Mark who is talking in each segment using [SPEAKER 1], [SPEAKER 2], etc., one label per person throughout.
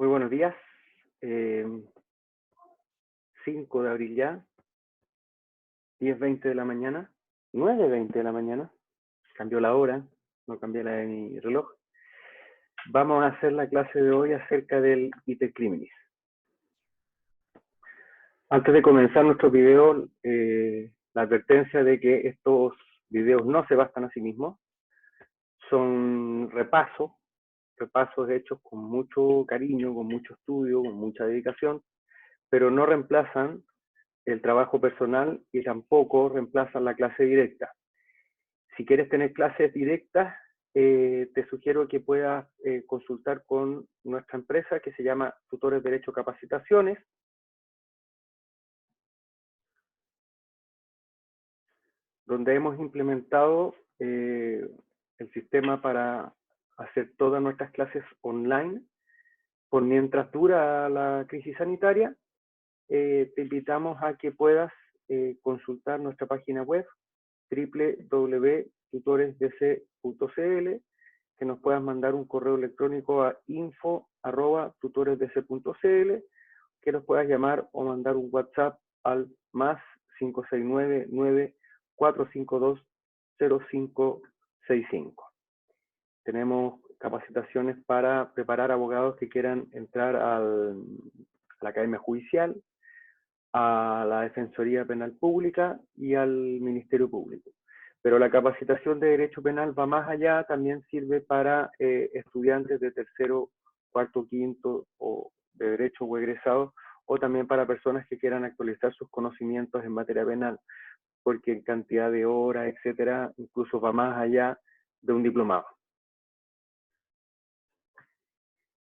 [SPEAKER 1] Muy buenos días. 5 de abril ya, 10:20 de la mañana, 9:20 de la mañana. Cambió la hora, no cambié la de mi reloj. Vamos a hacer la clase de hoy acerca del Iter Criminis. Antes de comenzar nuestro video, la advertencia de que estos videos no se bastan a sí mismos. Son repasos hechos con mucho cariño, con mucho estudio, con mucha dedicación, pero no reemplazan el trabajo personal y tampoco reemplazan la clase directa. Si quieres tener clases directas, te sugiero que puedas consultar con nuestra empresa que se llama Tutores Derecho Capacitaciones, donde hemos implementado el sistema para hacer todas nuestras clases online. Por mientras dura la crisis sanitaria, te invitamos a que puedas consultar nuestra página web www.tutoresdc.cl, que nos puedas mandar un correo electrónico a info@tutoresdc.cl, que nos puedas llamar o mandar un WhatsApp al más 569-9452-0565. Tenemos capacitaciones para preparar abogados que quieran entrar a la Academia Judicial, a la Defensoría Penal Pública y al Ministerio Público. Pero la capacitación de Derecho Penal va más allá, también sirve para estudiantes de tercero, cuarto, quinto o de Derecho o egresados, o también para personas que quieran actualizar sus conocimientos en materia penal, porque en cantidad de horas, etcétera, incluso va más allá de un diplomado.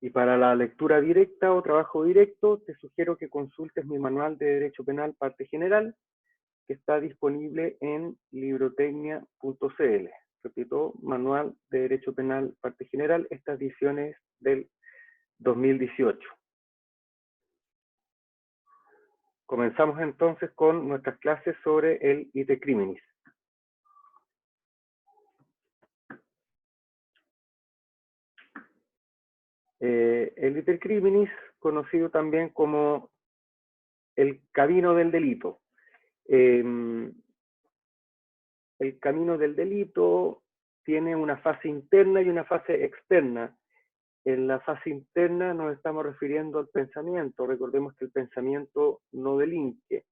[SPEAKER 1] Y para la lectura directa o trabajo directo, te sugiero que consultes mi manual de Derecho Penal parte general, que está disponible en librotecnia.cl. Repito, manual de Derecho Penal parte general, estas ediciones del 2018. Comenzamos entonces con nuestras clases sobre el Iter Criminis. El Iter Criminis, conocido también como el camino del delito. El camino del delito tiene una fase interna y una fase externa. En la fase interna nos estamos refiriendo al pensamiento. Recordemos que el pensamiento no delinque.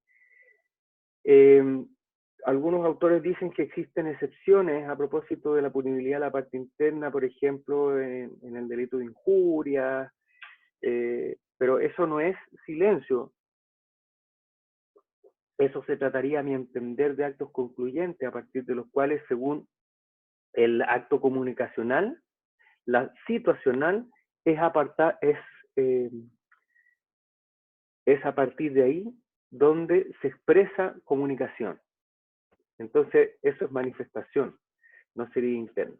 [SPEAKER 1] Algunos autores dicen que existen excepciones a propósito de la punibilidad de la parte interna, por ejemplo, en el delito de injuria, pero eso no es silencio. Eso se trataría, a mi entender, de actos concluyentes, a partir de los cuales, según el acto comunicacional, la situacional es a partir de ahí donde se expresa comunicación. Entonces, eso es manifestación, no sería interno.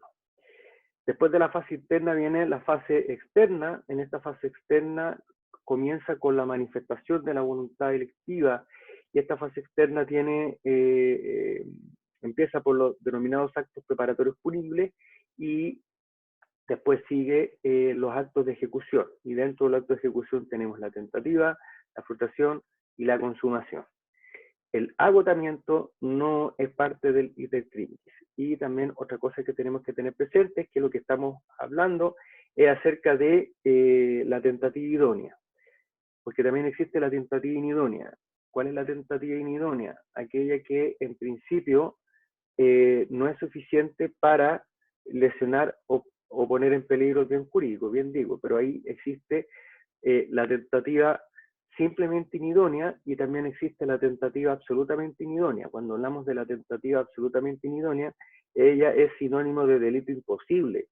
[SPEAKER 1] Después de la fase interna viene la fase externa. En esta fase externa comienza con la manifestación de la voluntad electiva, y esta fase externa empieza por los denominados actos preparatorios punibles y después sigue los actos de ejecución. Y dentro del acto de ejecución tenemos la tentativa, la frustración y la consumación. El agotamiento no es parte del Iter Criminis. Y también otra cosa que tenemos que tener presente es que lo que estamos hablando es acerca de la tentativa idónea, porque también existe la tentativa inidónea. ¿Cuál es la tentativa inidónea? Aquella que en principio no es suficiente para lesionar o poner en peligro el bien jurídico, bien digo, pero ahí existe la tentativa simplemente inidónea y también existe la tentativa absolutamente inidónea. Cuando hablamos de la tentativa absolutamente inidónea, ella es sinónimo de delito imposible.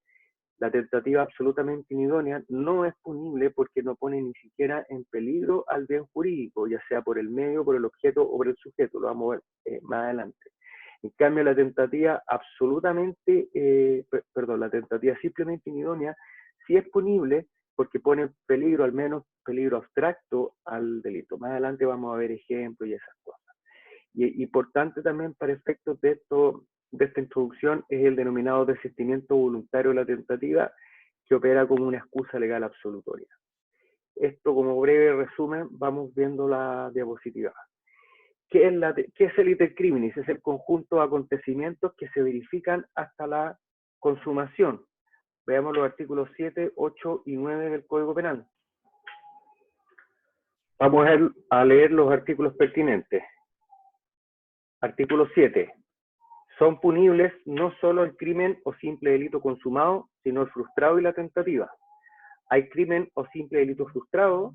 [SPEAKER 1] La tentativa absolutamente inidónea no es punible porque no pone ni siquiera en peligro al bien jurídico, ya sea por el medio, por el objeto o por el sujeto. Lo vamos a ver más adelante. En cambio, la tentativa la tentativa simplemente inidónea sí es punible porque pone en peligro, al menos peligro abstracto, al delito. Más adelante vamos a ver ejemplos y esas cosas. Y importante también para efectos de esta introducción es el denominado desistimiento voluntario de la tentativa, que opera como una excusa legal absolutoria. esto como breve resumen, vamos viendo la diapositiva. ¿Qué es el iter criminis? Es el conjunto de acontecimientos que se verifican hasta la consumación. Veamos los artículos 7, 8 y 9 del Código Penal. Vamos a leer los artículos pertinentes. Artículo 7. Son punibles no solo el crimen o simple delito consumado, sino el frustrado y la tentativa. Hay crimen o simple delito frustrado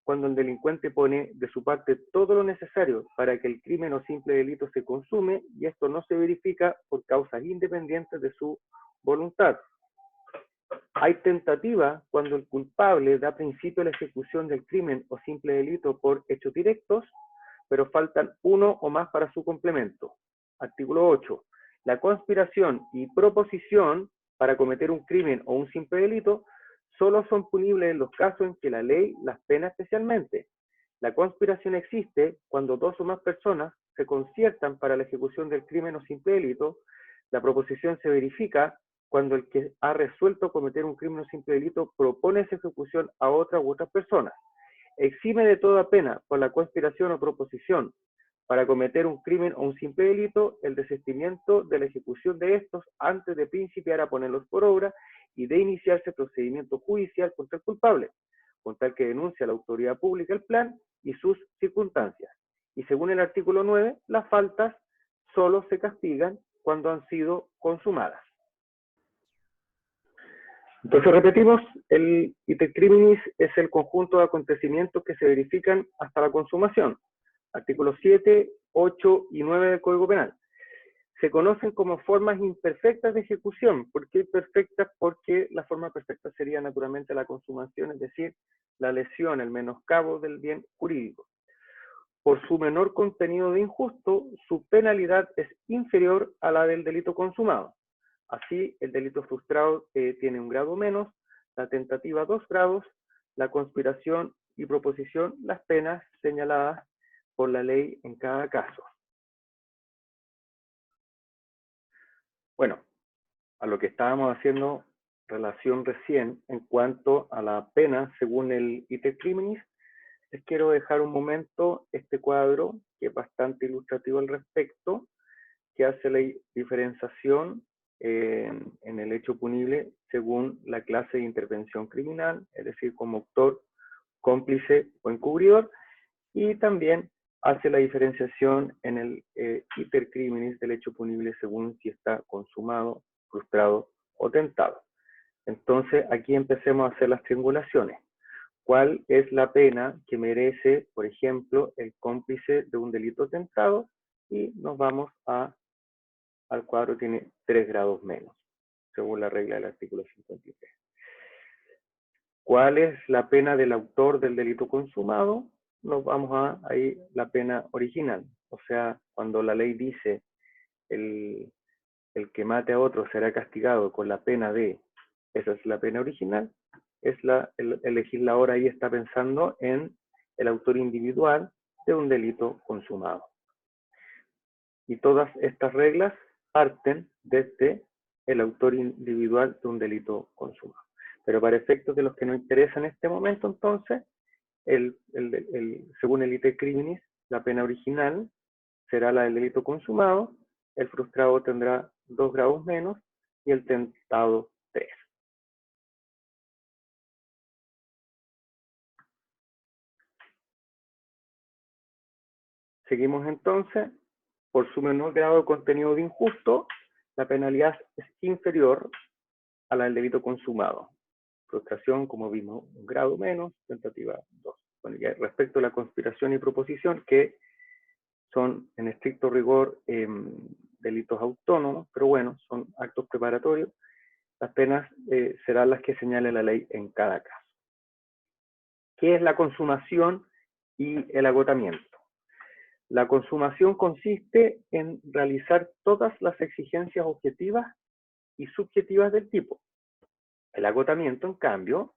[SPEAKER 1] cuando el delincuente pone de su parte todo lo necesario para que el crimen o simple delito se consume y esto no se verifica por causas independientes de su voluntad. Hay tentativa cuando el culpable da principio a la ejecución del crimen o simple delito por hechos directos, pero faltan uno o más para su complemento. Artículo 8. La conspiración y proposición para cometer un crimen o un simple delito solo son punibles en los casos en que la ley las pena especialmente. La conspiración existe cuando dos o más personas se conciertan para la ejecución del crimen o simple delito. La proposición se verifica cuando el que ha resuelto cometer un crimen o simple delito propone esa ejecución a otra u otras personas. Exime de toda pena por la conspiración o proposición para cometer un crimen o un simple delito el desistimiento de la ejecución de estos antes de principiar a ponerlos por obra y de iniciarse procedimiento judicial contra el culpable, con tal que denuncie a la autoridad pública el plan y sus circunstancias. Y según el artículo 9, las faltas solo se castigan cuando han sido consumadas. Entonces repetimos, el iter criminis es el conjunto de acontecimientos que se verifican hasta la consumación. Artículos 7, 8 y 9 del Código Penal. Se conocen como formas imperfectas de ejecución. ¿Por qué imperfectas? Porque la forma perfecta sería naturalmente la consumación, es decir, la lesión, el menoscabo del bien jurídico. Por su menor contenido de injusto, su penalidad es inferior a la del delito consumado. Así, el delito frustrado tiene un grado menos, la tentativa 2 grados, la conspiración y proposición las penas señaladas por la ley en cada caso. Bueno, a lo que estábamos haciendo relación recién en cuanto a la pena según el iter criminis, les quiero dejar un momento este cuadro que es bastante ilustrativo al respecto, que hace la diferenciación en el hecho punible según la clase de intervención criminal, es decir, como autor, cómplice o encubridor, y también hace la diferenciación en el iter criminis del hecho punible según si está consumado, frustrado o tentado. Entonces, aquí empecemos a hacer las triangulaciones. ¿Cuál es la pena que merece, por ejemplo, el cómplice de un delito tentado? Y nos vamos al cuadro, tiene 3 grados menos, según la regla del artículo 53. ¿Cuál es la pena del autor del delito consumado? Nos vamos a ahí la pena original. O sea, cuando la ley dice el que mate a otro será castigado con la pena de, esa es la pena original, el legislador ahí está pensando en el autor individual de un delito consumado. Y todas estas reglas parten desde el autor individual de un delito consumado. Pero para efectos de los que nos interesa en este momento, entonces, según el iter criminis, la pena original será la del delito consumado, el frustrado tendrá 2 grados menos y el tentado 3. Seguimos entonces, por su menor grado de contenido de injusto, la penalidad es inferior a la del delito consumado. Frustración, como vimos, 1 grado menos, tentativa 2. Bueno, ya respecto a la conspiración y proposición, que son en estricto rigor delitos autónomos, pero bueno, son actos preparatorios, las penas serán las que señale la ley en cada caso. ¿Qué es la consumación y el agotamiento? La consumación consiste en realizar todas las exigencias objetivas y subjetivas del tipo. El agotamiento, en cambio,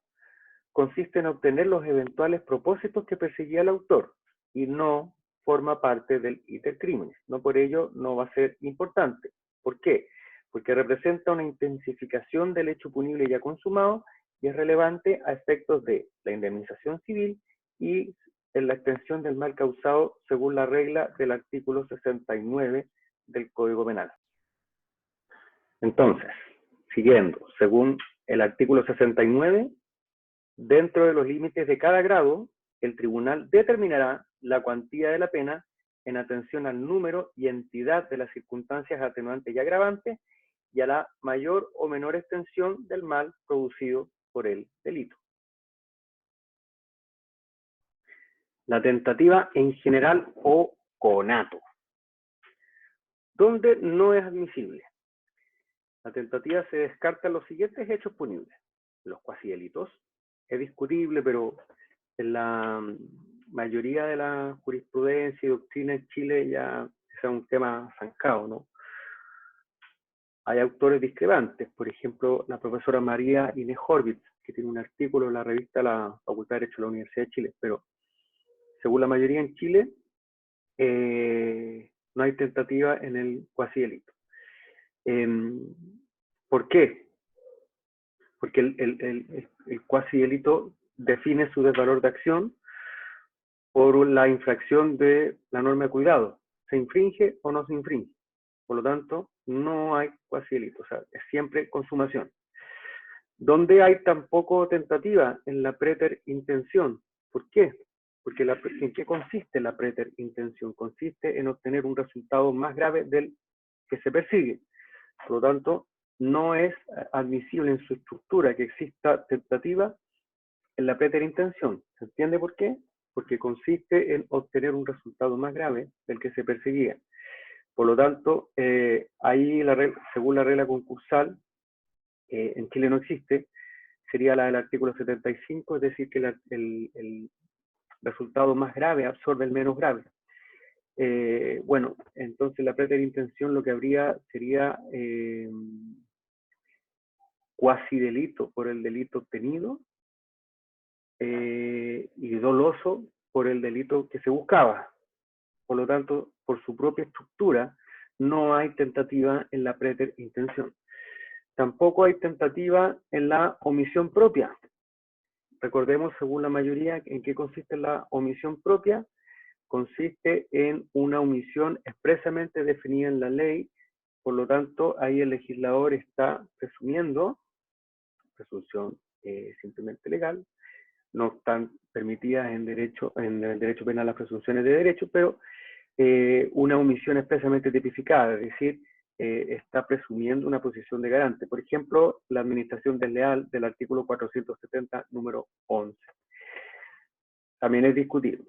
[SPEAKER 1] consiste en obtener los eventuales propósitos que perseguía el autor y no forma parte del iter criminis. No por ello no va a ser importante. ¿Por qué? Porque representa una intensificación del hecho punible ya consumado y es relevante a efectos de la indemnización civil y en la extensión del mal causado según la regla del artículo 69 del Código Penal. Entonces, siguiendo, según el artículo 69, dentro de los límites de cada grado, el tribunal determinará la cuantía de la pena en atención al número y entidad de las circunstancias atenuantes y agravantes y a la mayor o menor extensión del mal producido por el delito. La tentativa en general o conato. ¿Dónde no es admisible? La tentativa se descarta en los siguientes hechos punibles. Los cuasidelitos. Es discutible, pero en la mayoría de la jurisprudencia y doctrina en Chile ya es un tema zancado, ¿no? Hay autores discrepantes, por ejemplo, la profesora María Inés Horvitz, que tiene un artículo en la revista La Facultad de Derecho de la Universidad de Chile, pero según la mayoría en Chile, no hay tentativa en el cuasidelito. ¿Por qué? Porque el cuasidelito define su desvalor de acción por la infracción de la norma de cuidado. ¿Se infringe o no se infringe? Por lo tanto, no hay cuasidelito, o sea, es siempre consumación. ¿Dónde hay tampoco tentativa? En la preterintención. ¿Por qué? Porque ¿en qué consiste la preterintención? Consiste en obtener un resultado más grave del que se persigue. Por lo tanto, no es admisible en su estructura que exista tentativa en la preterintención. ¿Se entiende por qué? Porque consiste en obtener un resultado más grave del que se perseguía. Por lo tanto, ahí, según la regla concursal, en Chile no existe, sería la del artículo 75, es decir, que el resultado más grave absorbe el menos grave. Bueno, entonces la preterintención lo que habría sería cuasidelito por el delito obtenido y doloso por el delito que se buscaba. Por lo tanto, por su propia estructura, no hay tentativa en la preterintención. Tampoco hay tentativa en la omisión propia. Recordemos, según la mayoría, en qué consiste la omisión propia. Consiste en una omisión expresamente definida en la ley, por lo tanto, ahí el legislador está presumiendo, presunción simplemente legal, no están permitidas en el derecho penal las presunciones de derecho, pero una omisión expresamente tipificada, es decir, está presumiendo una posición de garante. Por ejemplo, la administración desleal del artículo 470, número 11. También es discutido.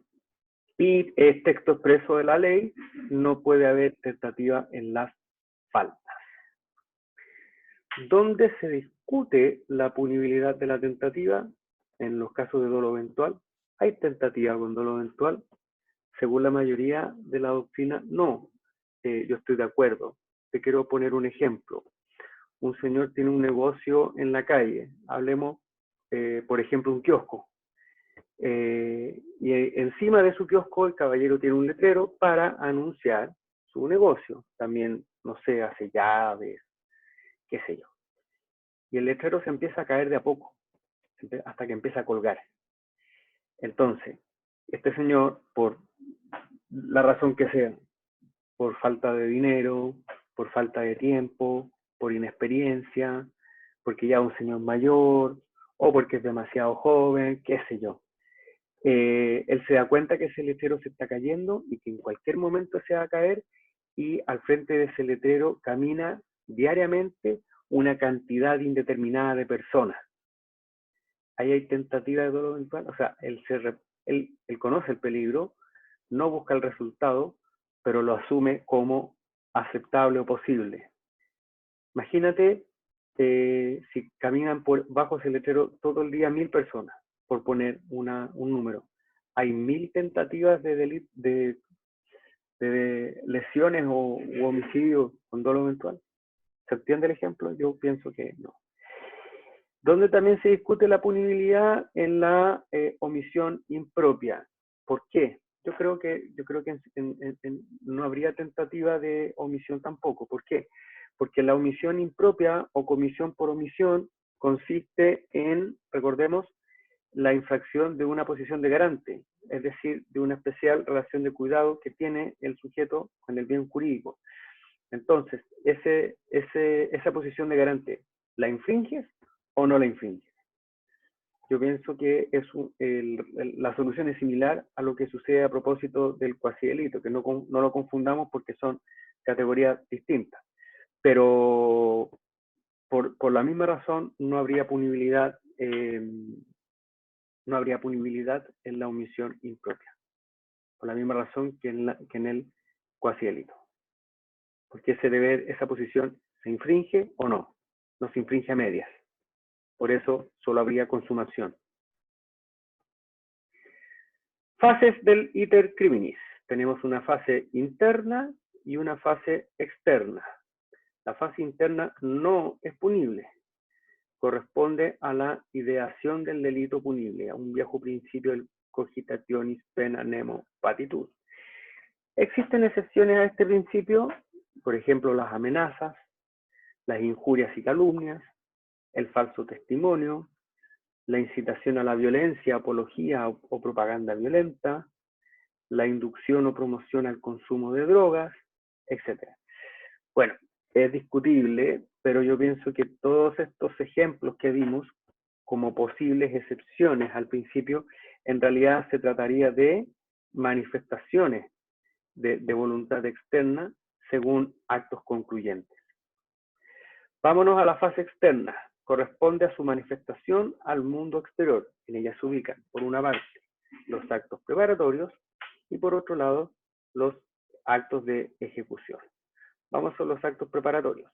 [SPEAKER 1] Y es texto expreso de la ley, no puede haber tentativa en las faltas. ¿Dónde se discute la punibilidad de la tentativa? En los casos de dolo eventual. ¿Hay tentativa con dolo eventual? Según la mayoría de la doctrina, no. Yo estoy de acuerdo. Te quiero poner un ejemplo. Un señor tiene un negocio en la calle. Hablemos, por ejemplo, un kiosco. Y encima de su kiosco el caballero tiene un letrero para anunciar su negocio. También, no sé, hace llaves, qué sé yo. Y el letrero se empieza a caer de a poco, hasta que empieza a colgar. Entonces, este señor, por la razón que sea, por falta de dinero, por falta de tiempo, por inexperiencia, porque ya es un señor mayor, o porque es demasiado joven, qué sé yo. Él se da cuenta que ese letrero se está cayendo y que en cualquier momento se va a caer, y al frente de ese letrero camina diariamente una cantidad indeterminada de personas. Ahí hay tentativa de dolo eventual, o sea, él conoce el peligro, no busca el resultado, pero lo asume como aceptable o posible. Imagínate si caminan bajo ese letrero todo el día 1000 personas, por poner un número. Hay 1000 tentativas de lesiones o homicidios con dolo eventual. ¿Se entiende el ejemplo? Yo pienso que no. Donde también se discute la punibilidad en la omisión impropia. ¿Por qué? Yo creo que no habría tentativa de omisión tampoco. ¿Por qué? Porque la omisión impropia o comisión por omisión consiste en, recordemos, la infracción de una posición de garante, es decir, de una especial relación de cuidado que tiene el sujeto con el bien jurídico. Entonces, esa posición de garante, ¿la infringes o no la infringes? Yo pienso que la solución es similar a lo que sucede a propósito del cuasi-delito, que no lo confundamos porque son categorías distintas. Pero por la misma razón no habría punibilidad en la omisión impropia. Por la misma razón que en el cuasi-delito. Porque esa posición se infringe o no. No se infringe a medias. Por eso solo habría consumación. Fases del iter criminis. Tenemos una fase interna y una fase externa. La fase interna no es punible. Corresponde a la ideación del delito punible, a un viejo principio del cogitationis pena nemo patitur. Existen excepciones a este principio, por ejemplo, las amenazas, las injurias y calumnias, el falso testimonio, la incitación a la violencia, apología o propaganda violenta, la inducción o promoción al consumo de drogas, etc. Bueno, es discutible, pero yo pienso que todos estos ejemplos que vimos como posibles excepciones al principio, en realidad se trataría de manifestaciones de voluntad externa según actos concluyentes. Vámonos a la fase externa. Corresponde a su manifestación al mundo exterior. En ella se ubican, por una parte, los actos preparatorios y por otro lado, los actos de ejecución. Vamos a los actos preparatorios.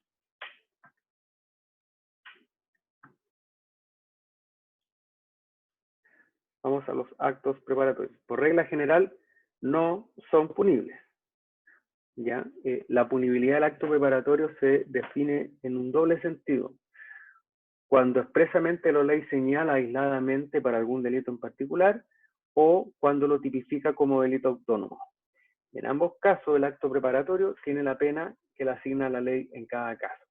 [SPEAKER 1] Vamos a los actos preparatorios. Por regla general, no son punibles. ¿Ya? La punibilidad del acto preparatorio se define en un doble sentido. Cuando expresamente la ley señala aisladamente para algún delito en particular o cuando lo tipifica como delito autónomo. En ambos casos, el acto preparatorio tiene la pena que le asigna la ley en cada caso.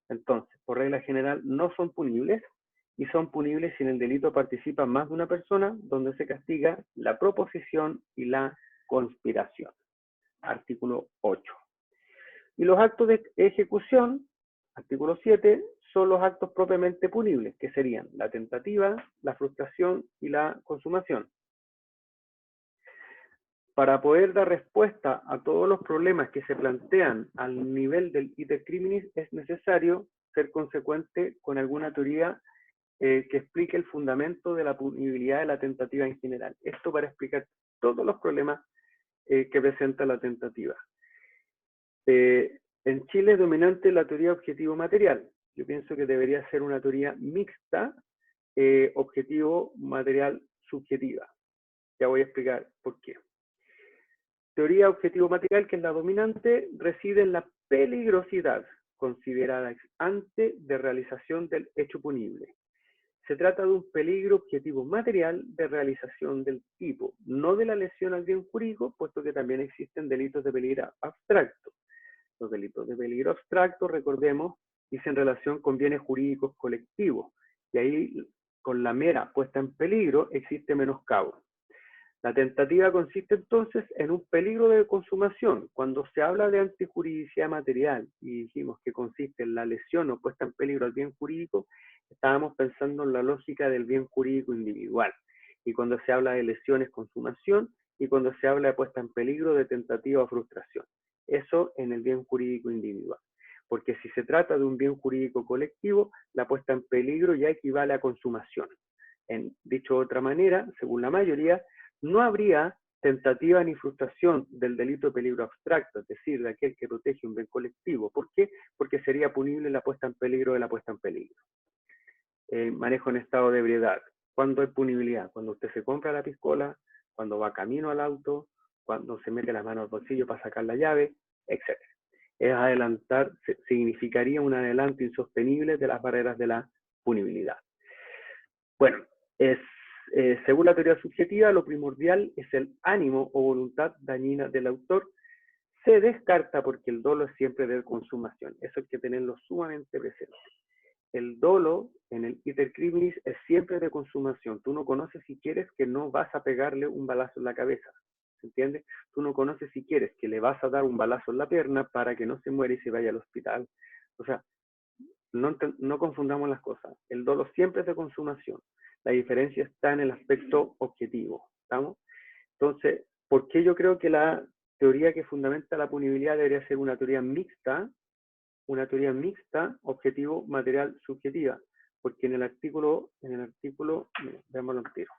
[SPEAKER 1] Entonces, por regla general, no son punibles y son punibles si en el delito participa más de una persona, donde se castiga la proposición y la conspiración. Artículo 8. Y los actos de ejecución, artículo 7, son los actos propiamente punibles, que serían la tentativa, la frustración y la consumación. Para poder dar respuesta a todos los problemas que se plantean al nivel del iter criminis, es necesario ser consecuente con alguna teoría que explique el fundamento de la punibilidad de la tentativa en general. Esto para explicar todos los problemas que presenta la tentativa. En Chile es dominante la teoría objetivo-material. Yo pienso que debería ser una teoría mixta, objetivo-material-subjetiva. Ya voy a explicar por qué. Teoría objetivo-material, que es la dominante, reside en la peligrosidad considerada ex ante de realización del hecho punible. Se trata de un peligro objetivo material de realización del tipo, no de la lesión al bien jurídico, puesto que también existen delitos de peligro abstracto. Los delitos de peligro abstracto, recordemos, dicen relación con bienes jurídicos colectivos, y ahí con la mera puesta en peligro existe menoscabo. La tentativa consiste entonces en un peligro de consumación. Cuando se habla de antijuridicidad material y dijimos que consiste en la lesión o puesta en peligro al bien jurídico, estábamos pensando en la lógica del bien jurídico individual. Y cuando se habla de lesiones, consumación, y cuando se habla de puesta en peligro de tentativa o frustración. Eso en el bien jurídico individual. Porque si se trata de un bien jurídico colectivo, la puesta en peligro ya equivale a consumación. Dicho de otra manera, según la mayoría, no habría tentativa ni frustración del delito de peligro abstracto, es decir, de aquel que protege un bien colectivo. ¿Por qué? Porque sería punible la puesta en peligro de la puesta en peligro. Manejo en estado de ebriedad. ¿Cuándo hay punibilidad? Cuando usted se compra la piscola, cuando va camino al auto, cuando se mete las manos al bolsillo para sacar la llave, etc. Es adelantar, significaría un adelanto insostenible de las barreras de la punibilidad. Bueno, según la teoría subjetiva, lo primordial es el ánimo o voluntad dañina del autor. Se descarta porque el dolo es siempre de consumación. Eso hay que tenerlo sumamente presente. el dolo en el iter criminis es siempre de consumación. Tú no conoces si quieres que no vas a pegarle un balazo en la cabeza. ¿Se entiende? Tú no conoces si quieres que le vas a dar un balazo en la pierna para que no se muera y se vaya al hospital. O sea, no confundamos las cosas. El dolo siempre es de consumación. La diferencia está en el aspecto objetivo. ¿Estamos? Entonces, ¿por qué yo creo que la teoría que fundamenta la punibilidad debería ser una teoría mixta, objetivo, material, subjetiva? Porque en el artículo, mira, veámoslo al tiro.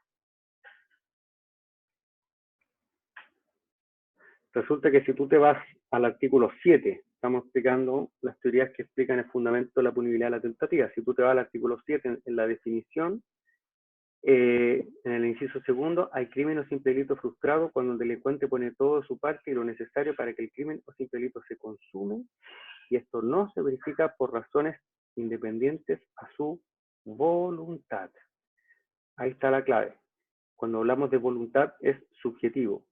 [SPEAKER 1] Resulta que si tú te vas al artículo 7, estamos explicando las teorías que explican el fundamento de la punibilidad de la tentativa. Si tú te vas al artículo 7, en la definición, en el inciso segundo, hay crimen o simple delito frustrado cuando el delincuente pone todo de su parte y lo necesario para que el crimen o simple delito se consume, y esto no se verifica por razones independientes a su voluntad. Ahí está la clave. Cuando hablamos de voluntad es subjetivo.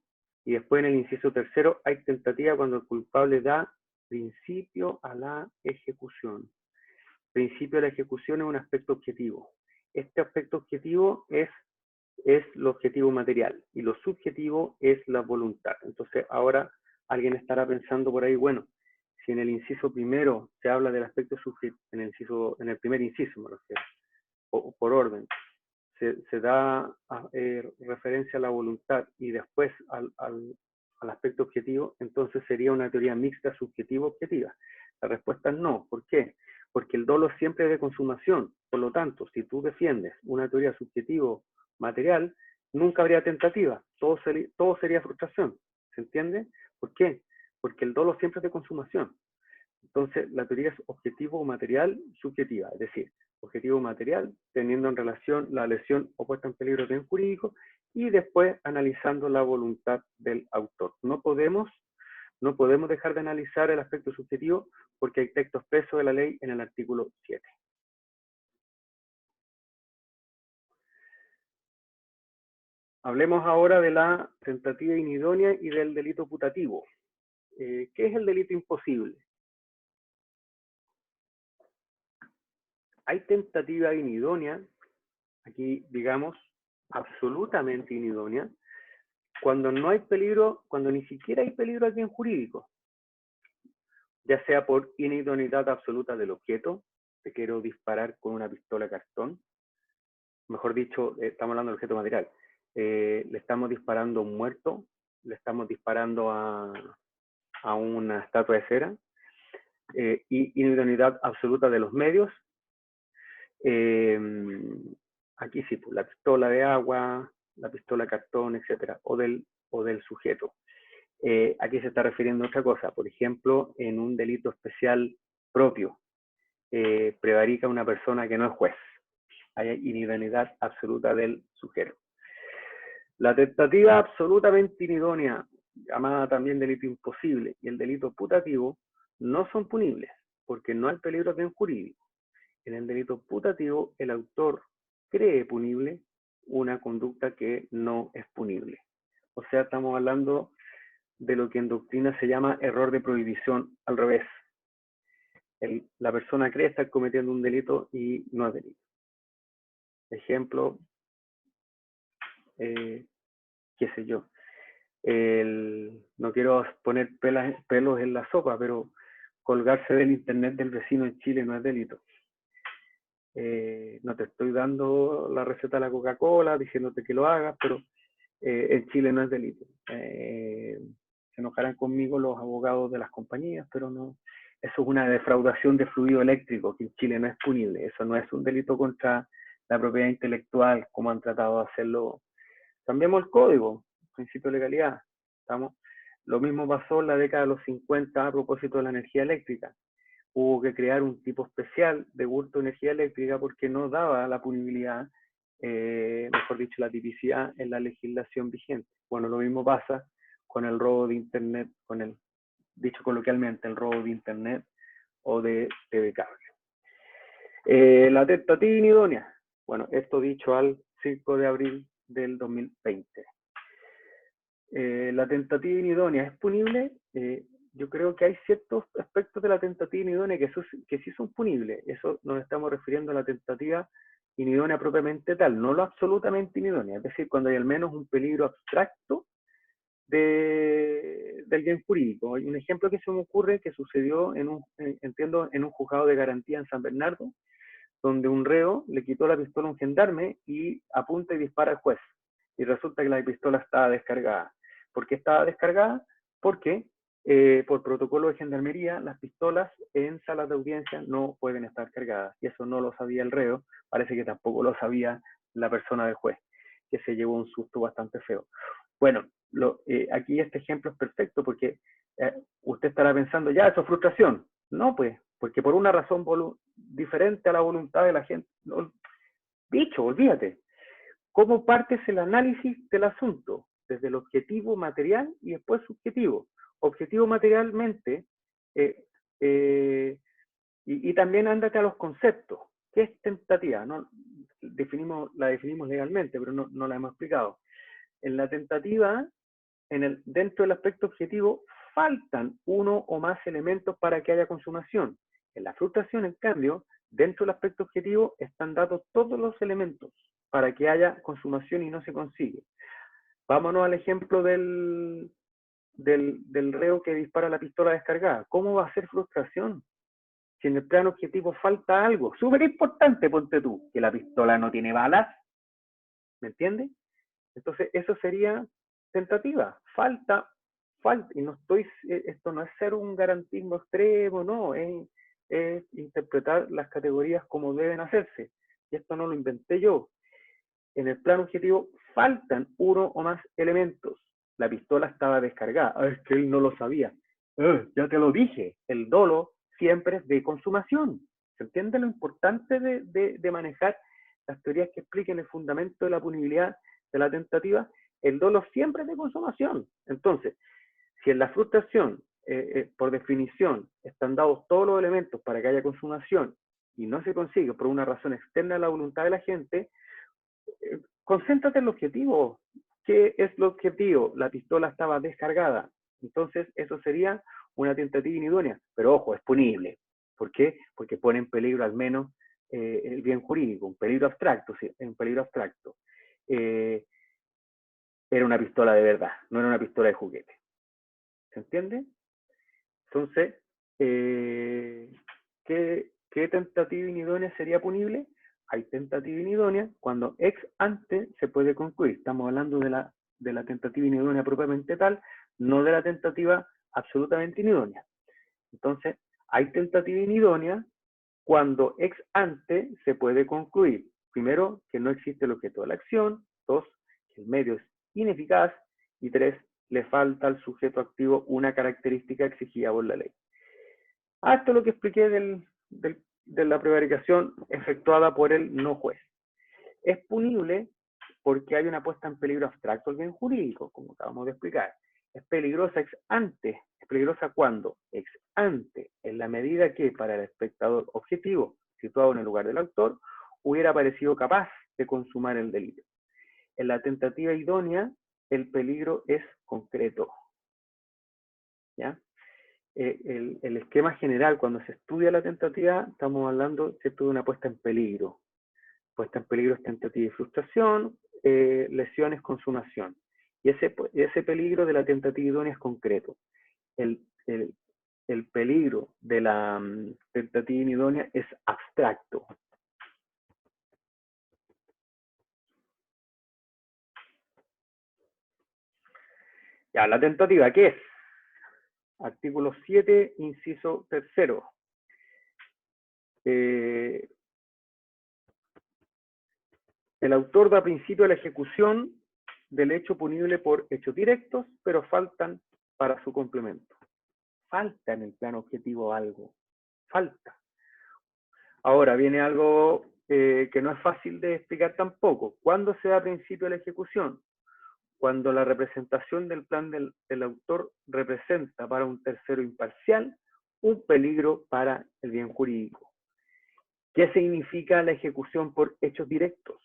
[SPEAKER 1] Y después en el inciso tercero hay tentativa cuando el culpable da principio a la ejecución. Principio a la ejecución es un aspecto objetivo. Este aspecto objetivo es lo objetivo material y lo subjetivo es la voluntad. Entonces ahora alguien estará pensando por ahí, bueno, si en el inciso primero se habla del aspecto subjetivo, en el primer inciso me refiero, por orden, se da referencia a la voluntad y después al aspecto objetivo, entonces sería una teoría mixta subjetivo-objetiva. La respuesta es no. ¿Por qué? Porque el dolo siempre es de consumación. Por lo tanto, si tú defiendes una teoría subjetivo-material, nunca habría tentativa. Todo sería frustración. ¿Se entiende? ¿Por qué? Porque el dolo siempre es de consumación. Entonces, la teoría es objetivo material subjetiva, es decir, objetivo material teniendo en relación la lesión o puesta en peligro de bien jurídico y después analizando la voluntad del autor. No podemos dejar de analizar el aspecto subjetivo porque hay texto expreso de la ley en el artículo 7. Hablemos ahora de la tentativa inidónea y del delito putativo. ¿Qué es el delito imposible? Hay tentativa inidónea, aquí digamos absolutamente inidónea, cuando no hay peligro, cuando ni siquiera hay peligro al bien jurídico, ya sea por inidoneidad absoluta del objeto, te quiero disparar con una pistola de cartón, mejor dicho, estamos hablando del objeto material, le estamos disparando a un muerto, le estamos disparando a una estatua de cera, y inidoneidad absoluta de los medios, aquí sí, pues, la pistola de agua, la pistola de cartón, etcétera, o del sujeto. Aquí se está refiriendo a otra cosa, por ejemplo, en un delito especial propio, prevarica una persona que no es juez, hay inidoneidad absoluta del sujeto. La tentativa absolutamente inidónea, llamada también delito imposible, y el delito putativo no son punibles, porque no hay peligro de bien jurídico. En el delito putativo, el autor cree punible una conducta que no es punible. O sea, estamos hablando de lo que en doctrina se llama error de prohibición al revés. La persona cree estar cometiendo un delito y no es delito. Ejemplo, qué sé yo, no quiero poner pelos en la sopa, pero colgarse del internet del vecino en Chile no es delito. No te estoy dando la receta de la Coca-Cola diciéndote que lo hagas, pero en Chile no es delito. Se enojarán conmigo los abogados de las compañías, pero no. Eso es una defraudación de fluido eléctrico, que en Chile no es punible. Eso no es un delito contra la propiedad intelectual, como han tratado de hacerlo. Cambiemos el código, principio de legalidad. ¿Estamos? Lo mismo pasó en la década de los 50 a propósito de la energía eléctrica. Hubo que crear un tipo especial de hurto de energía eléctrica porque no daba la punibilidad, mejor dicho, la tipicidad en la legislación vigente. Bueno, lo mismo pasa con el robo de Internet, dicho coloquialmente, el robo de Internet o de TV cable. La tentativa inidónea. Bueno, esto dicho al 5 de abril del 2020. La tentativa inidónea es punible. yo creo que hay ciertos aspectos de la tentativa inidónea que sí son punibles. Eso nos estamos refiriendo a la tentativa inidónea propiamente tal, no lo absolutamente inidónea. Es decir, cuando hay al menos un peligro abstracto del bien jurídico. Hay un ejemplo que se me ocurre que sucedió en un juzgado de garantía en San Bernardo, donde un reo le quitó la pistola a un gendarme y apunta y dispara al juez. Y resulta que la pistola estaba descargada. ¿Por qué estaba descargada? Porque por protocolo de gendarmería, las pistolas en salas de audiencia no pueden estar cargadas. Y eso no lo sabía el reo, parece que tampoco lo sabía la persona del juez, que se llevó un susto bastante feo. Bueno, aquí este ejemplo es perfecto porque usted estará pensando, ya, eso es frustración. No, pues, porque por una razón diferente a la voluntad de la gente. No, dicho, olvídate. ¿Cómo partes el análisis del asunto? Desde el objetivo material y después subjetivo. Objetivo materialmente, y también ándate a los conceptos. ¿Qué es tentativa? ¿No? La definimos legalmente, pero no la hemos explicado. En la tentativa, dentro del aspecto objetivo, faltan uno o más elementos para que haya consumación. En la frustración, en cambio, dentro del aspecto objetivo están dados todos los elementos para que haya consumación y no se consigue. Vámonos al ejemplo del reo que dispara la pistola descargada. ¿Cómo va a ser frustración? Si en el plano objetivo falta algo, súper importante, ponte tú, que la pistola no tiene balas, ¿me entiendes? Entonces, eso sería tentativa. Falta, y esto no es ser un garantismo extremo, no, es interpretar las categorías como deben hacerse. Y esto no lo inventé yo. En el plano objetivo faltan uno o más elementos. La pistola estaba descargada. Es que él no lo sabía. Ya te lo dije, el dolo siempre es de consumación. ¿Se entiende lo importante de manejar las teorías que expliquen el fundamento de la punibilidad de la tentativa? El dolo siempre es de consumación. Entonces, si en la frustración, por definición, están dados todos los elementos para que haya consumación y no se consigue por una razón externa a la voluntad de la gente, concéntrate en el objetivo. ¿Qué es el objetivo? La pistola estaba descargada. Entonces, eso sería una tentativa inidónea. Pero ojo, es punible. ¿Por qué? Porque pone en peligro al menos el bien jurídico, un peligro abstracto. ¿Sí? Un peligro abstracto. Era una pistola de verdad, no era una pistola de juguete. ¿Se entiende? Entonces, ¿qué tentativa inidónea sería punible? Hay tentativa inidónea cuando ex ante se puede concluir. Estamos hablando de la tentativa inidónea propiamente tal, no de la tentativa absolutamente inidónea. Entonces, hay tentativa inidónea cuando ex ante se puede concluir. Primero, que no existe el objeto de la acción. Dos, que el medio es ineficaz. Y tres, le falta al sujeto activo una característica exigida por la ley. Esto es lo que expliqué de la prevaricación efectuada por el no juez. Es punible porque hay una puesta en peligro abstracto del bien jurídico, como acabamos de explicar. Es peligrosa ex ante. ¿Es peligrosa cuando? Ex ante, en la medida que para el espectador objetivo, situado en el lugar del autor, hubiera parecido capaz de consumar el delito. En la tentativa idónea, el peligro es concreto. ¿Ya? El esquema general, cuando se estudia la tentativa, estamos hablando, ¿cierto?, de una puesta en peligro. Puesta en peligro es tentativa y frustración, lesiones, consumación. Y ese peligro de la tentativa idónea es concreto. El peligro de la tentativa inidónea es abstracto. Ya, la tentativa, ¿qué es? Artículo 7, inciso 3. El autor da principio a la ejecución del hecho punible por hechos directos, pero faltan para su complemento. Falta en el plano objetivo algo. Falta. Ahora viene algo que no es fácil de explicar tampoco. ¿Cuándo se da principio a la ejecución? Cuando la representación del plan del autor representa para un tercero imparcial un peligro para el bien jurídico. ¿Qué significa la ejecución por hechos directos?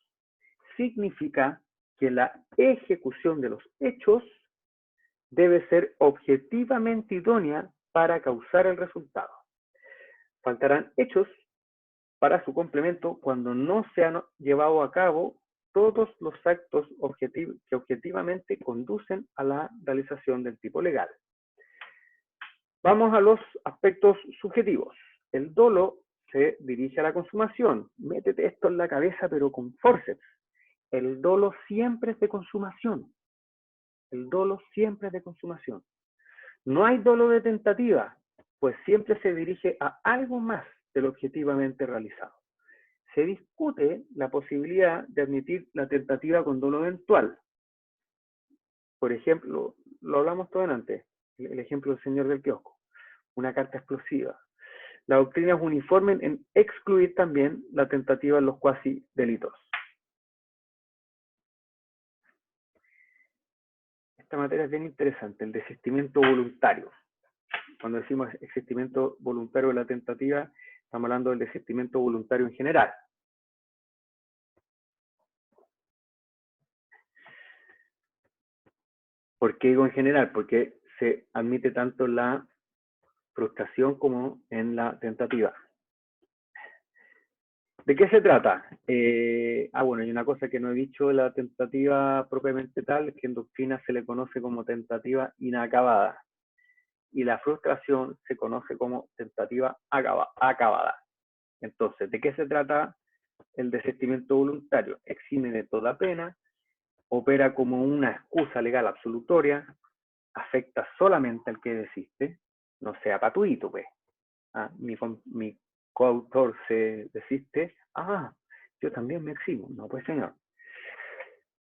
[SPEAKER 1] Significa que la ejecución de los hechos debe ser objetivamente idónea para causar el resultado. Faltarán hechos para su complemento cuando no se han llevado a cabo todos los actos que objetivamente conducen a la realización del tipo legal. Vamos a los aspectos subjetivos. El dolo se dirige a la consumación. Métete esto en la cabeza, pero con forceps. El dolo siempre es de consumación. El dolo siempre es de consumación. No hay dolo de tentativa, pues siempre se dirige a algo más de lo objetivamente realizado. Se discute la posibilidad de admitir la tentativa con dolo eventual. Por ejemplo, lo hablamos todo antes, el ejemplo del señor del kiosco, una carta explosiva. La doctrina es uniforme en excluir también la tentativa en los cuasi delitos. Esta materia es bien interesante, el desistimiento voluntario. Cuando decimos desistimiento voluntario de la tentativa, estamos hablando del desistimiento voluntario en general. ¿Por qué digo en general? Porque se admite tanto la frustración como en la tentativa. ¿De qué se trata? Bueno, hay una cosa que no he dicho, la tentativa propiamente tal, que en doctrina se le conoce como tentativa inacabada. Y la frustración se conoce como tentativa acabada. Entonces, ¿de qué se trata el desistimiento voluntario? Exime de toda pena, opera como una excusa legal absolutoria, afecta solamente al que desiste, no sea patuito, pues. Mi coautor se desiste, yo también me eximo. No, pues señor.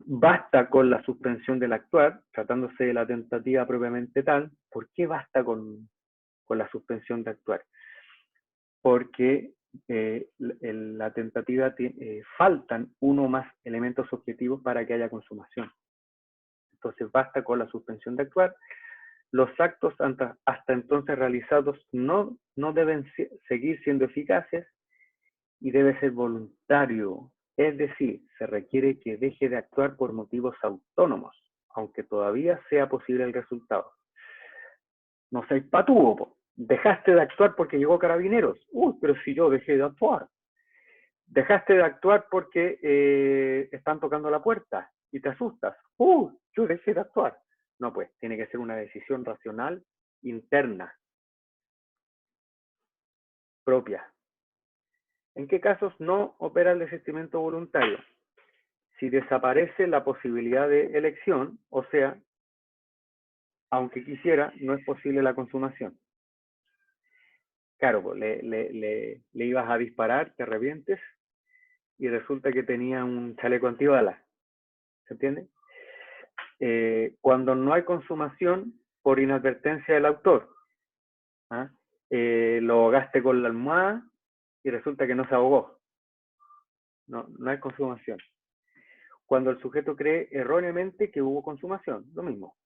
[SPEAKER 1] Basta con la suspensión del actuar, tratándose de la tentativa propiamente tal. ¿Por qué basta con la suspensión de actuar? Porque la tentativa faltan uno o más elementos objetivos para que haya consumación. Entonces basta con la suspensión de actuar. Los actos hasta entonces realizados no deben seguir siendo eficaces y debe ser voluntario. Es decir, se requiere que deje de actuar por motivos autónomos, aunque todavía sea posible el resultado. No seas patúo, dejaste de actuar porque llegó Carabineros. Pero si yo dejé de actuar. Dejaste de actuar porque están tocando la puerta y te asustas. Yo dejé de actuar. No, pues, tiene que ser una decisión racional interna, propia. ¿En qué casos no opera el desistimiento voluntario? Si desaparece la posibilidad de elección, o sea, aunque quisiera, no es posible la consumación. Claro, pues, le ibas a disparar, te revientes, y resulta que tenía un chaleco antibalas. ¿Se entiende? Cuando no hay consumación por inadvertencia del autor, lo ahogaste con la almohada y resulta que no se ahogó. No hay consumación. Cuando el sujeto cree erróneamente que hubo consumación, lo mismo.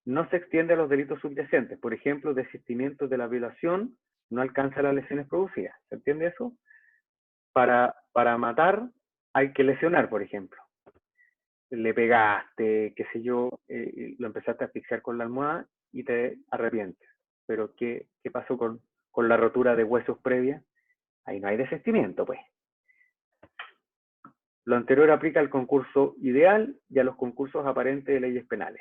[SPEAKER 1] No se extiende a los delitos subyacentes. Por ejemplo, desistimiento de la violación no alcanza las lesiones producidas. ¿Se entiende eso? Para matar hay que lesionar, por ejemplo. Le pegaste, qué sé yo, lo empezaste a asfixiar con la almohada y te arrepientes. Pero ¿qué pasó con la rotura de huesos previa? Ahí no hay desistimiento, pues. Lo anterior aplica al concurso ideal y a los concursos aparentes de leyes penales.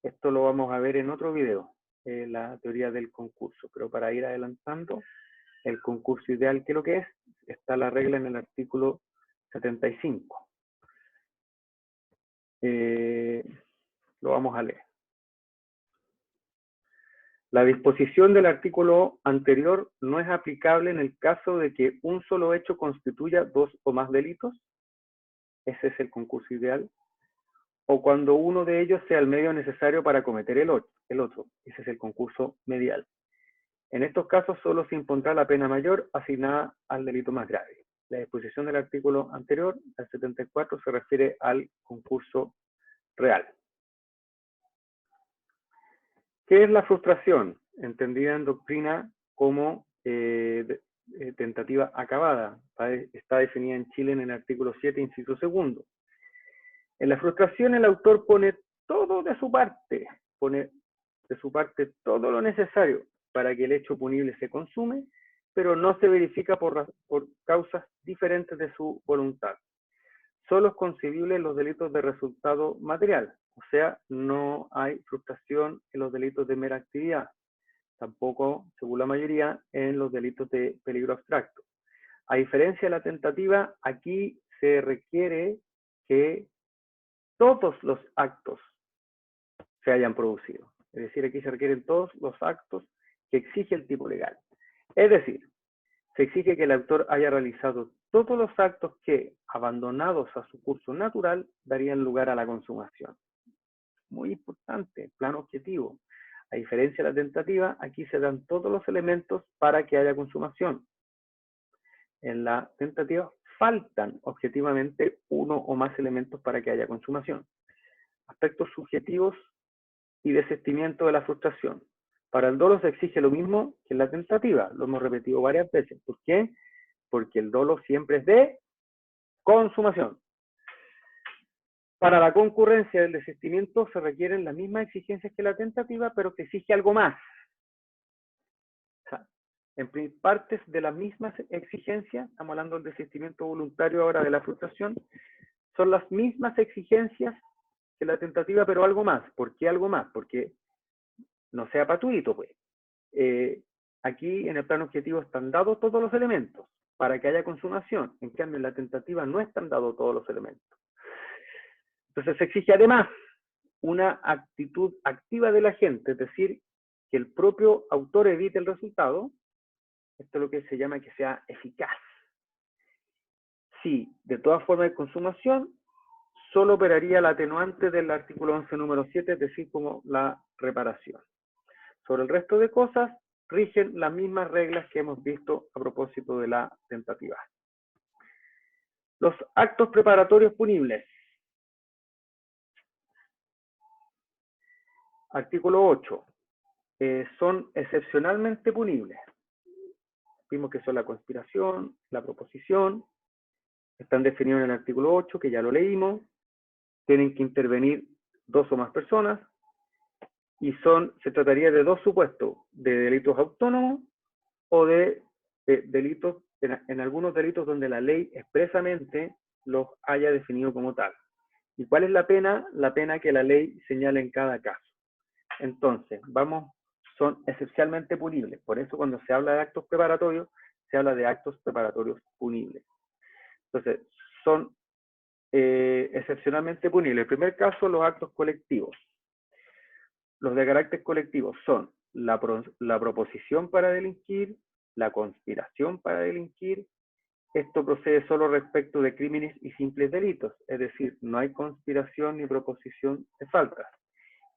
[SPEAKER 1] Esto lo vamos a ver en otro video, la teoría del concurso. Pero para ir adelantando, el concurso ideal, ¿qué es lo que es? Está la regla en el artículo 75. Lo vamos a leer. La disposición del artículo anterior no es aplicable en el caso de que un solo hecho constituya dos o más delitos. Ese es el concurso ideal. O cuando uno de ellos sea el medio necesario para cometer el otro. Ese es el concurso medial. En estos casos solo se impondrá la pena mayor asignada al delito más grave. La disposición del artículo anterior, al 74, se refiere al concurso real. ¿Qué es la frustración? Entendida en doctrina como tentativa acabada. Está definida en Chile en el artículo 7, inciso segundo. En la frustración el autor pone todo de su parte, pone de su parte todo lo necesario para que el hecho punible se consume, pero no se verifica por causas diferentes de su voluntad. Solo es concebible en los delitos de resultado material, o sea, no hay frustración en los delitos de mera actividad, tampoco, según la mayoría, en los delitos de peligro abstracto. A diferencia de la tentativa, aquí se requiere que todos los actos se hayan producido. Es decir, aquí se requieren todos los actos que exige el tipo legal. Es decir, se exige que el autor haya realizado todos los actos que, abandonados a su curso natural, darían lugar a la consumación. Muy importante, plano objetivo. A diferencia de la tentativa, aquí se dan todos los elementos para que haya consumación. En la tentativa faltan objetivamente uno o más elementos para que haya consumación. Aspectos subjetivos y desistimiento de la frustración. Para el dolo se exige lo mismo que en la tentativa, lo hemos repetido varias veces. ¿Por qué? Porque el dolo siempre es de consumación. Para la concurrencia del desistimiento se requieren las mismas exigencias que la tentativa, pero que exige algo más. O sea, en partes de las mismas exigencias, estamos hablando del desistimiento voluntario ahora de la frustración, son las mismas exigencias que la tentativa, pero algo más. ¿Por qué algo más? Porque no sea patuito, pues. Aquí en el plano objetivo están dados todos los elementos para que haya consumación. En cambio, en la tentativa no están dados todos los elementos. Entonces se exige además una actitud activa de la gente, es decir, que el propio autor evite el resultado. Esto es lo que se llama que sea eficaz. Si de todas formas de consumación, solo operaría la atenuante del artículo 11 número 7, es decir, como la reparación. Sobre el resto de cosas, rigen las mismas reglas que hemos visto a propósito de la tentativa. Los actos preparatorios punibles. Artículo 8. Son excepcionalmente punibles. Vimos que son la conspiración, la proposición, están definidos en el artículo 8, que ya lo leímos, tienen que intervenir dos o más personas, y se trataría de dos supuestos, de delitos autónomos o de delitos, en algunos delitos donde la ley expresamente los haya definido como tal. ¿Y cuál es la pena? La pena que la ley señala en cada caso. Entonces, son esencialmente punibles. Por eso cuando se habla de actos preparatorios, se habla de actos preparatorios punibles. Entonces, son excepcionalmente punibles. El primer caso, los actos colectivos. Los de carácter colectivo son la proposición para delinquir, la conspiración para delinquir. Esto procede solo respecto de crímenes y simples delitos, es decir, no hay conspiración ni proposición de faltas.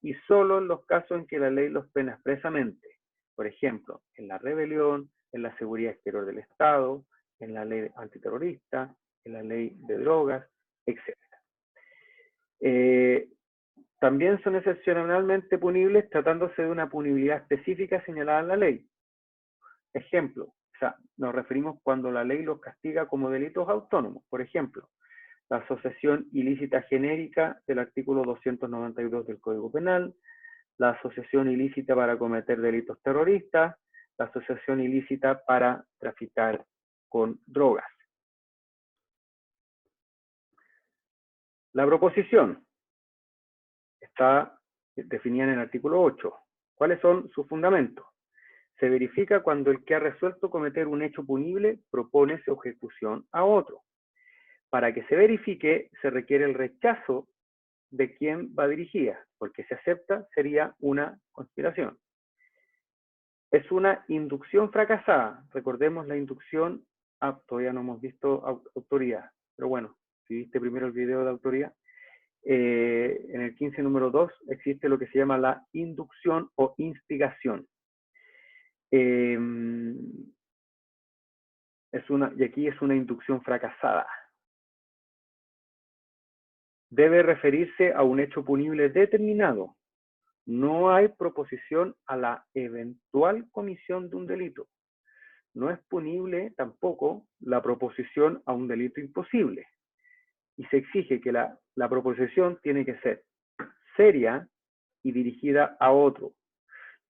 [SPEAKER 1] Y solo en los casos en que la ley los pena expresamente. Por ejemplo, en la rebelión, en la seguridad exterior del Estado, en la ley antiterrorista, en la ley de drogas, etc. También son excepcionalmente punibles tratándose de una punibilidad específica señalada en la ley. Ejemplo, o sea, nos referimos cuando la ley los castiga como delitos autónomos. Por ejemplo, la asociación ilícita genérica del artículo 292 del Código Penal, la asociación ilícita para cometer delitos terroristas, la asociación ilícita para traficar con drogas. La proposición está definida en el artículo 8. ¿Cuáles son sus fundamentos? Se verifica cuando el que ha resuelto cometer un hecho punible propone su ejecución a otro. Para que se verifique, se requiere el rechazo de quien va dirigida, porque si acepta sería una conspiración. Es una inducción fracasada. Recordemos la inducción, todavía no hemos visto autoría, pero bueno, si viste primero el video de autoría, en el 15 número 2 existe lo que se llama la inducción o instigación. Y aquí es una inducción fracasada. Debe referirse a un hecho punible determinado. No hay proposición a la eventual comisión de un delito. No es punible tampoco la proposición a un delito imposible. Y se exige que la proposición tiene que ser seria y dirigida a otro.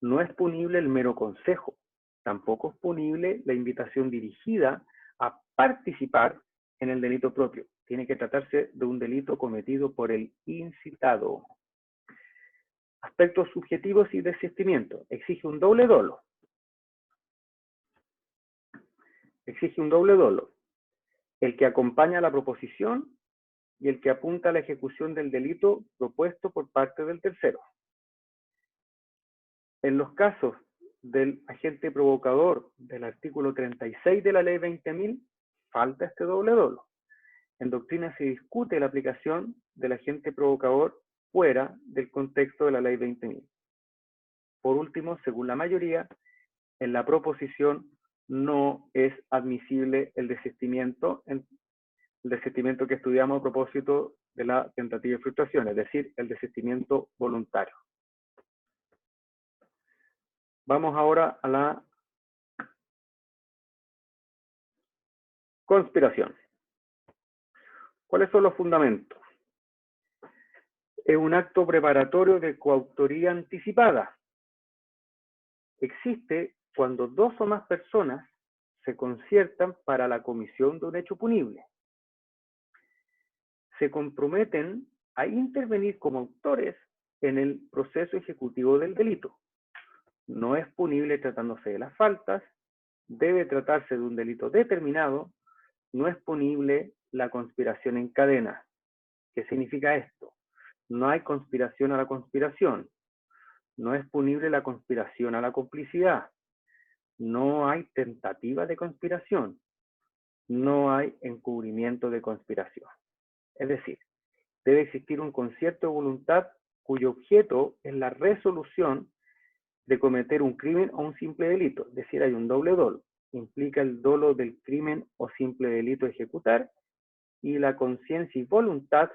[SPEAKER 1] No es punible el mero consejo, tampoco es punible la invitación dirigida a participar en el delito propio. Tiene que tratarse de un delito cometido por el incitado. Aspectos subjetivos y desistimiento. Exige un doble dolo. Exige un doble dolo. El que acompaña la proposición y el que apunta a la ejecución del delito propuesto por parte del tercero. En los casos del agente provocador del artículo 36 de la ley 20.000, falta este doble dolo. En doctrina se discute la aplicación del agente provocador fuera del contexto de la ley 20.000. Por último, según la mayoría, en la proposición no es admisible el desistimiento que estudiamos a propósito de la tentativa de frustración, es decir, el desistimiento voluntario. Vamos ahora a la conspiración. ¿Cuáles son los fundamentos? Es un acto preparatorio de coautoría anticipada. Existe cuando dos o más personas se conciertan para la comisión de un hecho punible. Se comprometen a intervenir como autores en el proceso ejecutivo del delito. No es punible tratándose de las faltas, debe tratarse de un delito determinado, no es punible la conspiración en cadena. ¿Qué significa esto? No hay conspiración a la conspiración, no es punible la conspiración a la complicidad, no hay tentativa de conspiración, no hay encubrimiento de conspiración. Es decir, debe existir un concierto de voluntad cuyo objeto es la resolución de cometer un crimen o un simple delito. Es decir, hay un doble dolo. Implica el dolo del crimen o simple delito a ejecutar y la conciencia y voluntad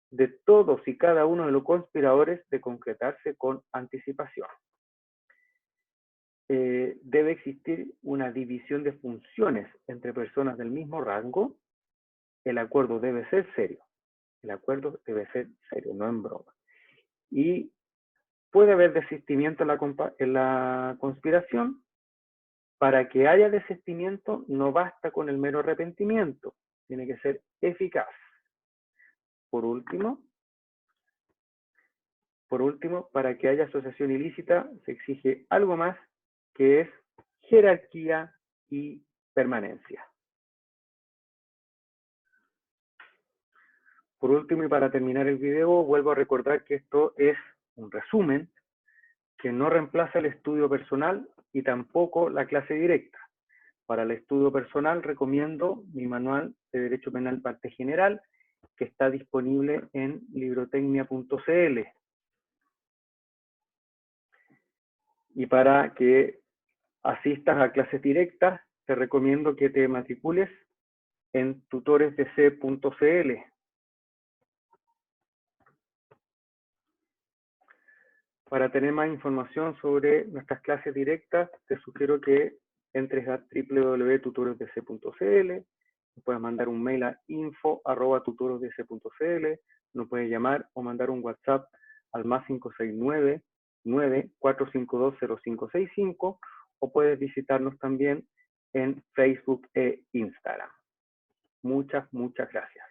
[SPEAKER 1] de todos y cada uno de los conspiradores de concretarse con anticipación. Debe existir una división de funciones entre personas del mismo rango. El acuerdo debe ser serio. El acuerdo debe ser serio, no en broma. Y puede haber desistimiento en la conspiración. Para que haya desistimiento no basta con el mero arrepentimiento, tiene que ser eficaz. Por último, para que haya asociación ilícita se exige algo más, que es jerarquía y permanencia. Por último, y para terminar el video, vuelvo a recordar que esto es un resumen que no reemplaza el estudio personal y tampoco la clase directa. Para el estudio personal recomiendo mi manual de Derecho Penal Parte General, que está disponible en librotecnia.cl. Y para que asistas a clases directas, te recomiendo que te matricules en tutoresdc.cl. Para tener más información sobre nuestras clases directas, te sugiero que entres a www.tutoresdc.cl, puedes mandar un mail a info@tutoresdc.cl, nos puedes llamar o mandar un WhatsApp al +569 94520565, o puedes visitarnos también en Facebook e Instagram. Muchas gracias.